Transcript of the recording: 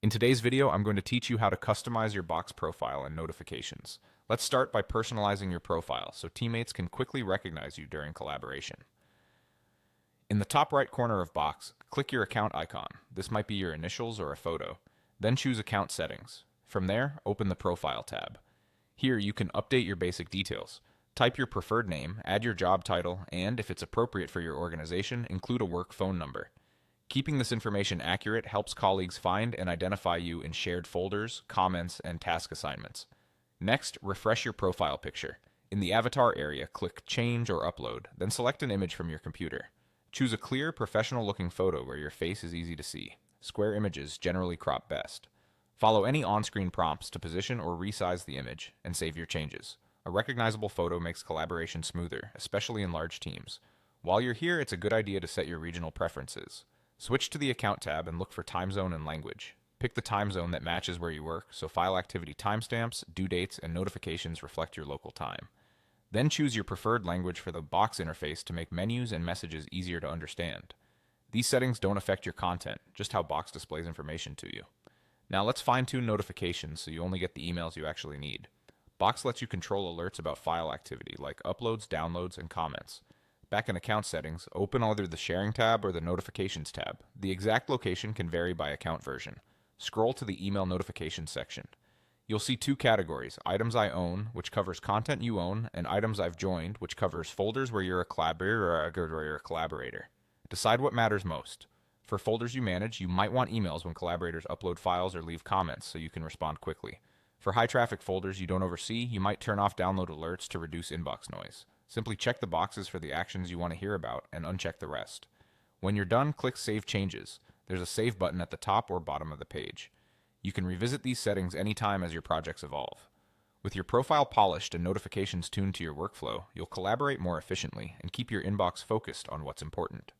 In today's video, I'm going to teach you how to customize your Box profile and notifications. Let's start by personalizing your profile so teammates can quickly recognize you during collaboration. In the top right corner of Box, click your account icon. This might be your initials or a photo. Then choose Account Settings. From there, open the Profile tab. Here you can update your basic details. Type your preferred name, add your job title, and, if it's appropriate for your organization, include a work phone number. Keeping this information accurate helps colleagues find and identify you in shared folders, comments, and task assignments. Next, refresh your profile picture. In the avatar area, click Change or Upload, then select an image from your computer. Choose a clear, professional-looking photo where your face is easy to see. Square images generally crop best. Follow any on-screen prompts to position or resize the image, and save your changes. A recognizable photo makes collaboration smoother, especially in large teams. While you're here, it's a good idea to set your regional preferences. Switch to the Account tab and look for time zone and language. Pick the time zone that matches where you work, so file activity timestamps, due dates, and notifications reflect your local time. Then choose your preferred language for the Box interface to make menus and messages easier to understand. These settings don't affect your content, just how Box displays information to you. Now let's fine-tune notifications so you only get the emails you actually need. Box lets you control alerts about file activity, like uploads, downloads, and comments. Back in Account Settings, open either the Sharing tab or the Notifications tab. The exact location can vary by account version. Scroll to the Email Notifications section. You'll see two categories: Items I Own, which covers content you own, and Items I've Joined, which covers folders where you're a collaborator. Decide what matters most. For folders you manage, you might want emails when collaborators upload files or leave comments so you can respond quickly. For high-traffic folders you don't oversee, you might turn off download alerts to reduce inbox noise. Simply check the boxes for the actions you want to hear about and uncheck the rest. When you're done, click Save Changes. There's a Save button at the top or bottom of the page. You can revisit these settings anytime as your projects evolve. With your profile polished and notifications tuned to your workflow, you'll collaborate more efficiently and keep your inbox focused on what's important.